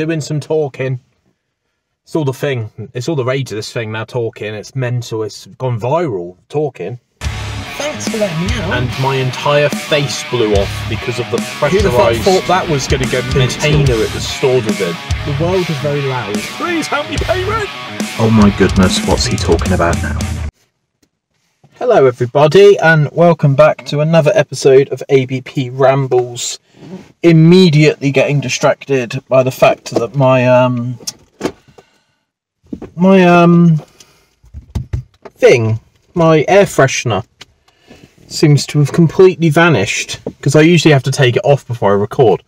doing some talking. It's all the thing. It's all the rage of this thing now, talking. It's mental. It's gone viral, talking. Thanks for letting me out. And my entire face blew off because of the pressurised... Who the fuck thought that was going to go container it was stored within? The world is very loud. Please help me pay rent! Oh my goodness, what's he talking about now? Hello everybody, and welcome back to another episode of ABP Rambles. Immediately getting distracted by the fact that my air freshener seems to have completely vanished, because I usually have to take it off before I record.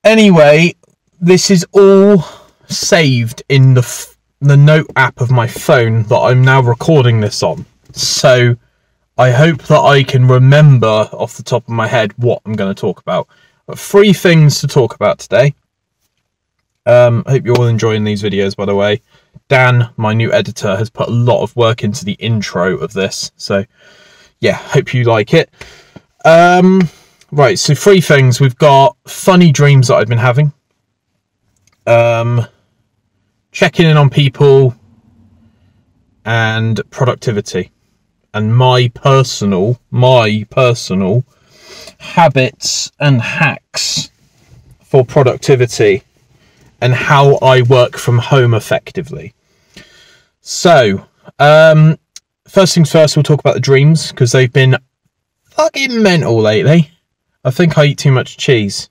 Anyway, this is all saved in the note app of my phone that I'm now recording this on. So I hope that I can remember off the top of my head what I'm going to talk about. But 3 things to talk about today. Hope you're all enjoying these videos, by the way. Dan, my new editor, has put a lot of work into the intro of this. So yeah, hope you like it. Right, so 3 things. We've got funny dreams that I've been having. Checking in on people, and productivity, and my personal habits and hacks for productivity and how I work from home effectively. So, first things first, we'll talk about the dreams, because they've been fucking mental lately. I think I eat too much cheese.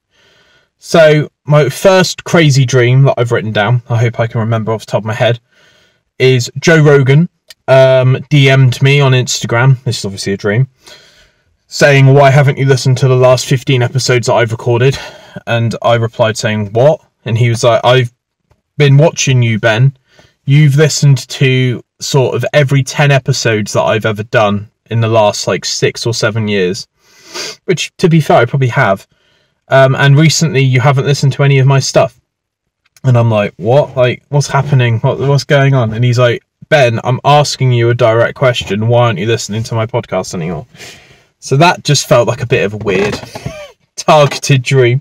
So, my first crazy dream that I've written down, I hope I can remember off the top of my head, is Joe Rogan DM'd me on Instagram, this is obviously a dream, saying, why haven't you listened to the last 15 episodes that I've recorded? And I replied saying, what? And he was like, I've been watching you, Ben. You've listened to sort of every 10 episodes that I've ever done in the last like 6 or 7 years. Which, to be fair, I probably have. And recently you haven't listened to any of my stuff. And I'm like, what? Like, what's happening? What's going on? And he's like, Ben, I'm asking you a direct question. Why aren't you listening to my podcast anymore? So that just felt like a bit of a weird targeted dream.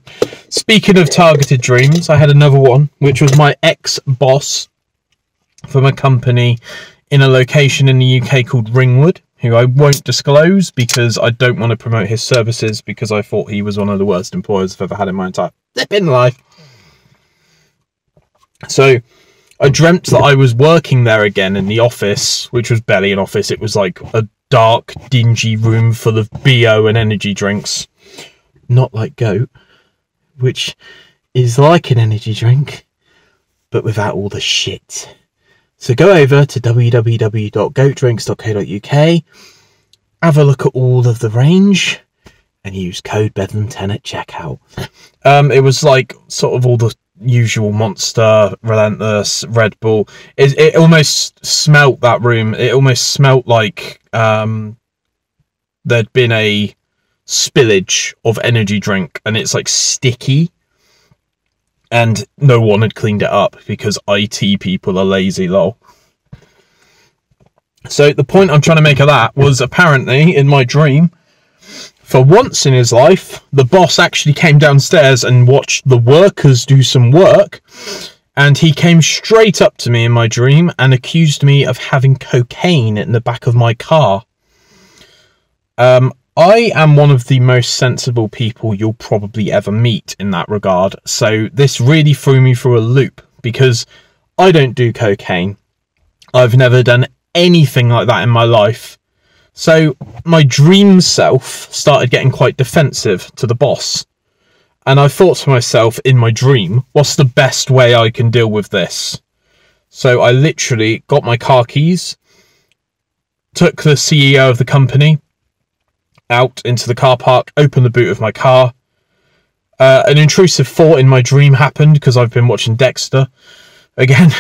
Speaking of targeted dreams, I had another one, which was my ex-boss from a company in a location in the UK called Ringwood, who I won't disclose because I don't want to promote his services, because I thought he was one of the worst employers I've ever had in my entire flipping life. So I dreamt that I was working there again in the office, which was barely an office. It was like a dark, dingy room full of BO and energy drinks. Not like Goat, which is like an energy drink, but without all the shit. So go over to www.goatdrinks.co.uk, have a look at all of the range, and use code BEDLAM10 at checkout. It was like sort of all the usual Monster, Relentless, Red Bull. It almost smelt, that room. It almost smelt like there'd been a spillage of energy drink, and it's like sticky. And no one had cleaned it up because IT people are lazy, lol. So the point I'm trying to make of that was, apparently in my dream, for once in his life, the boss actually came downstairs and watched the workers do some work. And he came straight up to me in my dream and accused me of having cocaine in the back of my car. I am one of the most sensible people you'll probably ever meet in that regard. So this really threw me through a loop, because I don't do cocaine. I've never done anything like that in my life. So my dream self started getting quite defensive to the boss. And I thought to myself in my dream, what's the best way I can deal with this? So I literally got my car keys, took the CEO of the company out into the car park, opened the boot of my car. An intrusive thought in my dream happened, because I've been watching Dexter again,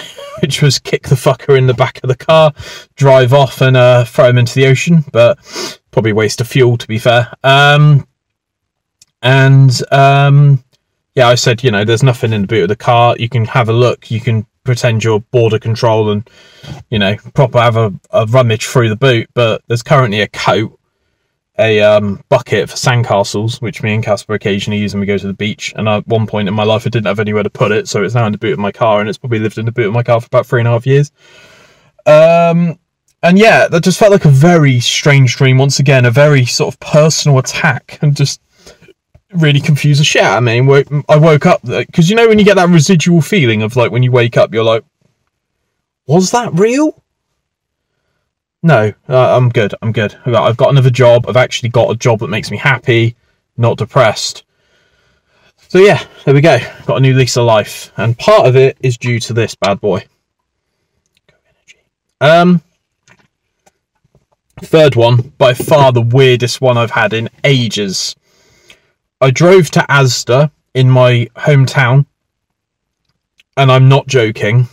which was kick the fucker in the back of the car, drive off and throw him into the ocean, but probably waste of fuel, to be fair. Yeah, I said, you know, there's nothing in the boot of the car. You can have a look. You can pretend you're border control and, you know, proper have a rummage through the boot, but there's currently a coat a bucket for sandcastles, which me and Casper occasionally use when we go to the beach. And at one point in my life, I didn't have anywhere to put it, so it's now in the boot of my car, and it's probably lived in the boot of my car for about 3.5 years. And yeah, that just felt like a very strange dream. Once again, a very sort of personal attack, and just really confused the shit out of me. And I woke up, because you know when you get that residual feeling of like when you wake up, you're like, was that real? No, I'm good. I've got another job. I've actually got a job that makes me happy, not depressed. So yeah, there we go. Got a new lease of life. And part of it is due to this bad boy. Third one, by far the weirdest one I've had in ages. I drove to Asda in my hometown, and I'm not joking.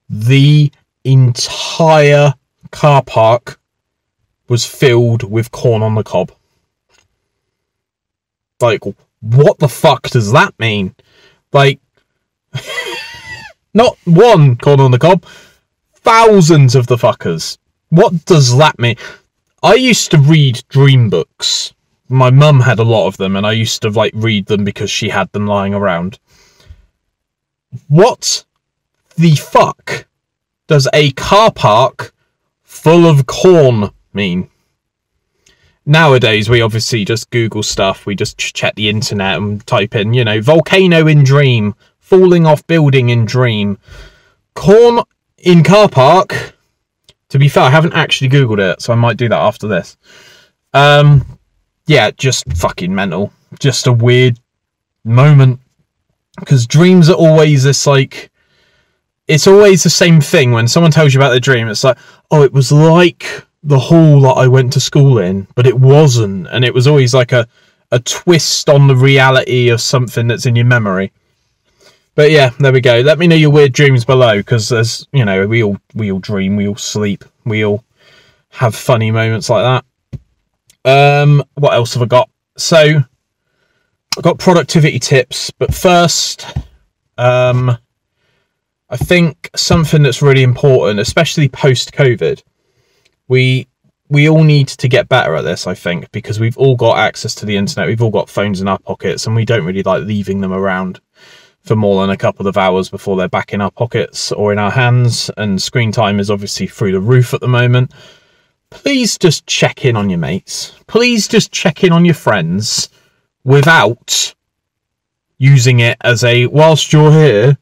The entire car park was filled with corn on the cob. Like, what the fuck does that mean? Like, not one corn on the cob, thousands of the fuckers. What does that mean? I used to read dream books. My mum had a lot of them, and I used to like read them because she had them lying around. What the fuck does a car park full of corn mean? Nowadays, we obviously just Google stuff. We just check the internet and type in, you know, volcano in dream, falling off building in dream, corn in car park. To be fair, I haven't actually Googled it, so I might do that after this. Yeah, just fucking mental. Just a weird moment. Because dreams are always this, like... It's always the same thing when someone tells you about their dream. It's like, oh, it was like the hall that I went to school in, but it wasn't. And it was always like a twist on the reality of something that's in your memory. But yeah, there we go. Let me know your weird dreams below, because there's, you know, we all dream, we all sleep, we all have funny moments like that. What else have I got? So I've got productivity tips, but first, I think something that's really important, especially post-COVID, we all need to get better at this, I think, because we've all got access to the internet, we've all got phones in our pockets, and we don't really like leaving them around for more than a couple of hours before they're back in our pockets or in our hands, and screen time is obviously through the roof at the moment. Please just check in on your mates. Please just check in on your friends without using it as a, whilst you're here,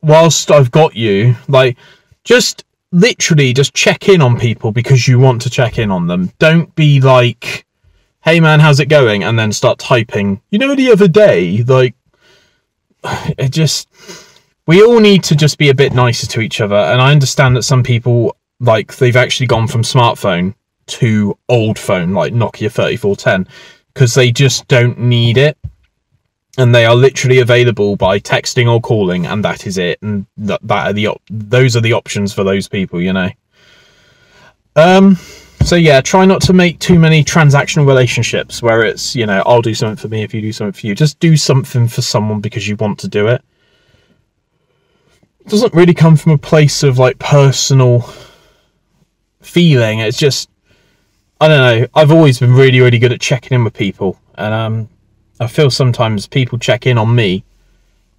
whilst I've got you, like, just literally just check in on people because you want to check in on them. Don't be like, hey man, how's it going? And then start typing, you know, the other day, like, it just, we all need to just be a bit nicer to each other. And I understand that some people, like, they've actually gone from smartphone to old phone, like Nokia 3410, because they just don't need it. And they are literally available by texting or calling, and that is it. And those are the options for those people, you know. So yeah, try not to make too many transactional relationships where it's, you know, I'll do something for me if you do something for you. Just do something for someone because you want to do it. It doesn't really come from a place of like personal feeling. It's just, I don't know. I've always been really, really good at checking in with people. And I feel sometimes people check in on me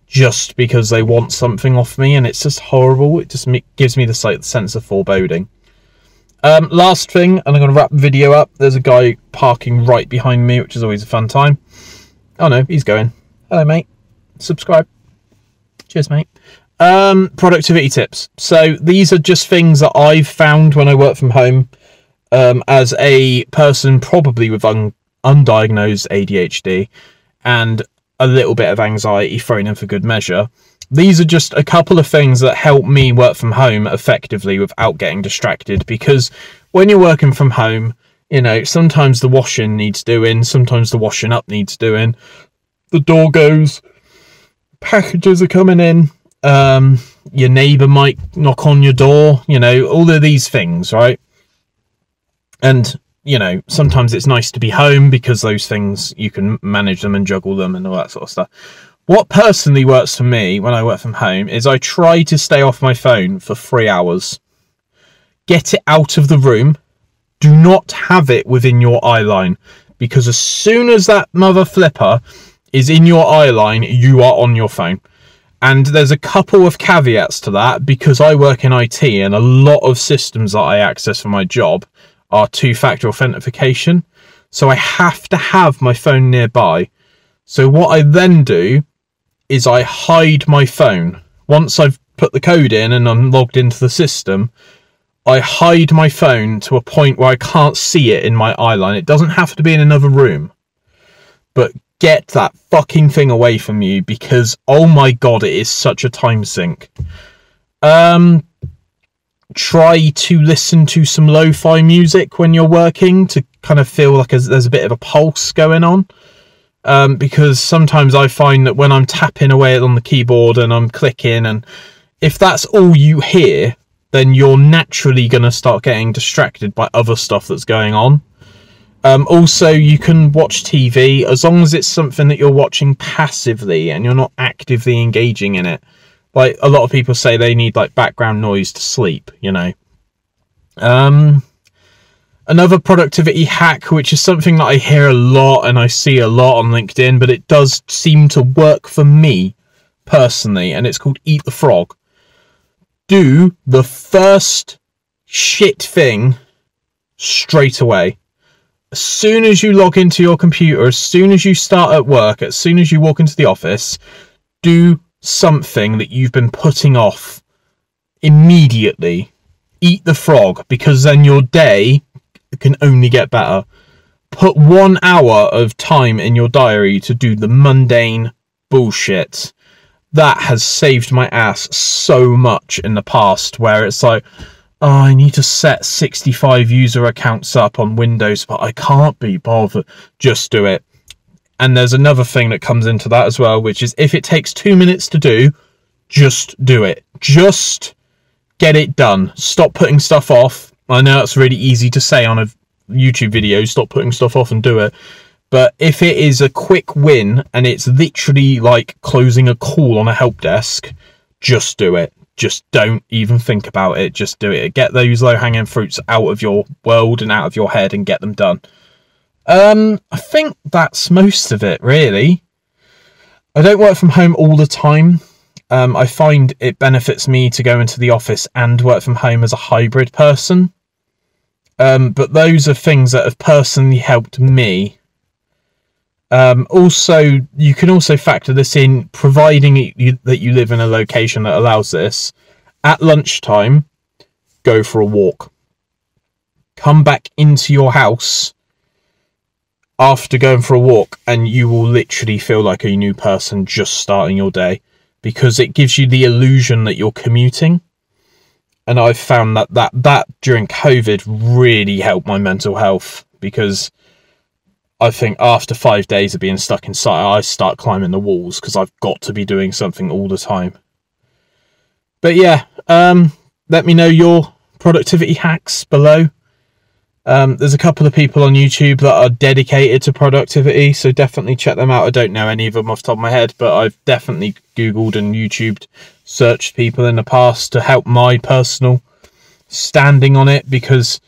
just because they want something off me, and it's just horrible. It just gives me the sense of foreboding. Last thing, and I'm going to wrap the video up. There's a guy parking right behind me, which is always a fun time. Oh no, he's going. Hello, mate. Subscribe. Cheers, mate. Productivity tips. So these are just things that I've found when I work from home, as a person probably with undiagnosed ADHD and a little bit of anxiety thrown in for good measure. These are just a couple of things that help me work from home effectively without getting distracted, because when you're working from home, you know, sometimes the washing needs doing, sometimes the washing up needs doing, the door goes, packages are coming in, your neighbour might knock on your door, you know, all of these things, right? And, you know, sometimes it's nice to be home because those things, you can manage them and juggle them and all that sort of stuff. What personally works for me when I work from home is I try to stay off my phone for 3 hours. Get it out of the room. Do not have it within your eye line, because as soon as that mother flipper is in your eye line, you are on your phone. And there's a couple of caveats to that, because I work in IT and a lot of systems that I access for my job are two-factor authentication. So I have to have my phone nearby. So what I then do is I hide my phone. Once I've put the code in and I'm logged into the system, I hide my phone to a point where I can't see it in my eye line. It doesn't have to be in another room. But get that fucking thing away from you, because oh my god, it is such a time sink. Try to listen to some lo-fi music when you're working to kind of feel like there's a bit of a pulse going on. Because sometimes I find that when I'm tapping away on the keyboard and I'm clicking, and if that's all you hear, then you're naturally going to start getting distracted by other stuff that's going on. Also, you can watch TV as long as it's something that you're watching passively and you're not actively engaging in it. Like, a lot of people say they need, like, background noise to sleep, you know. Another productivity hack, which is something that I hear a lot and I see a lot on LinkedIn, but it does seem to work for me personally, and it's called Eat the Frog. Do the first shit thing straight away. As soon as you log into your computer, as soon as you start at work, as soon as you walk into the office, do something that you've been putting off immediately. Eat the frog, because then your day can only get better. Put 1 hour of time in your diary to do the mundane bullshit. That has saved my ass so much in the past, where it's like, oh, I need to set 65 user accounts up on Windows, but I can't be bothered. Just do it. And there's another thing that comes into that as well, which is if it takes 2 minutes to do, just do it. Just get it done. Stop putting stuff off. I know it's really easy to say on a YouTube video, stop putting stuff off and do it. But if it is a quick win and it's literally like closing a call on a help desk, just do it. Just don't even think about it. Just do it. Get those low-hanging fruits out of your world and out of your head and get them done. I think that's most of it, really. I don't work from home all the time. I find it benefits me to go into the office and work from home as a hybrid person. But those are things that have personally helped me. Also, you can also factor this in, providing that you live in a location that allows this. At lunchtime, go for a walk. Come back into your house after going for a walk, and you will literally feel like a new person just starting your day, because it gives you the illusion that you're commuting. And I've found that during COVID really helped my mental health, because I think after 5 days of being stuck inside, I start climbing the walls because I've got to be doing something all the time. But yeah, let me know your productivity hacks below. There's a couple of people on YouTube that are dedicated to productivity, so definitely check them out. I don't know any of them off the top of my head, but I've definitely Googled and YouTubed, searched people in the past to help my personal standing on it, because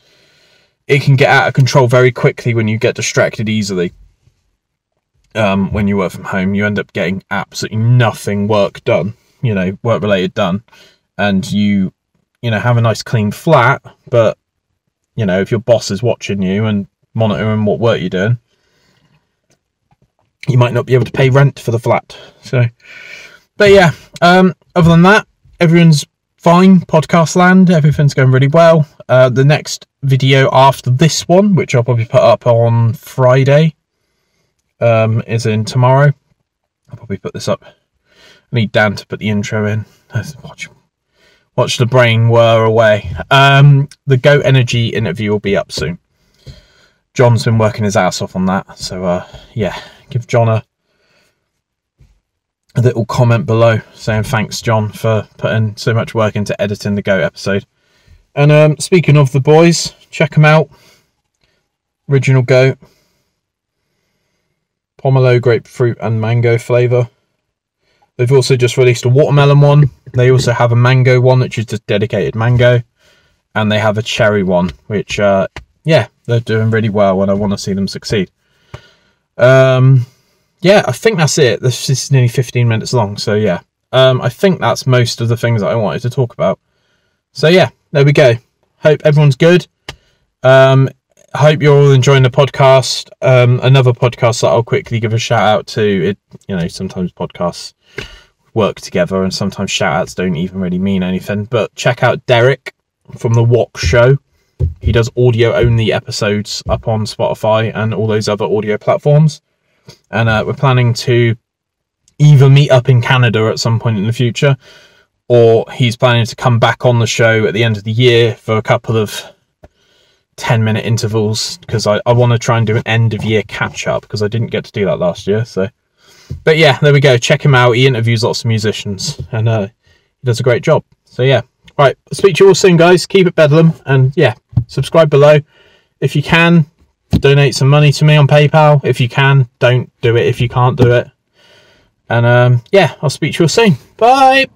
it can get out of control very quickly when you get distracted easily. When you work from home, you end up getting absolutely nothing work done, you know, work related done, and you have a nice clean flat, but you know, if your boss is watching you and monitoring what work you're doing, you might not be able to pay rent for the flat. So, but yeah, other than that, everyone's fine. Podcast land, everything's going really well. The next video after this one, which I'll probably put up on Friday, is in tomorrow. I'll probably put this up. I need Dan to put the intro in. Watch the brain whir away. The Go Energy interview will be up soon. John's been working his ass off on that. So, yeah, give John a little comment below saying thanks, John, for putting so much work into editing the Go episode. And speaking of the boys, check them out. Original Goat. Pomelo, grapefruit and mango flavour. They've also just released a watermelon one. They also have a mango one, which is just dedicated mango. And they have a cherry one, which, yeah, they're doing really well, and I want to see them succeed. Yeah, I think that's it. This is nearly 15 minutes long, so yeah. I think that's most of the things that I wanted to talk about. So yeah, there we go. Hope everyone's good. Hope you're all enjoying the podcast. Another podcast that I'll quickly give a shout out to. Sometimes podcasts work together, and sometimes shout outs don't even really mean anything. But check out Derek from the Wok Show. He does audio only episodes up on Spotify and all those other audio platforms. And we're planning to either meet up in Canada at some point in the future, or he's planning to come back on the show at the end of the year for a couple of 10-minute intervals, because I want to try and do an end of year catch up, because I didn't get to do that last year. But yeah, there we go. Check him out. He interviews lots of musicians, and he does a great job. So yeah, right. I'll speak to you all soon, guys. Keep it Bedlam, and yeah, subscribe below if you can. Donate some money to me on PayPal if you can. Don't do it if you can't do it. And yeah, I'll speak to you all soon. Bye.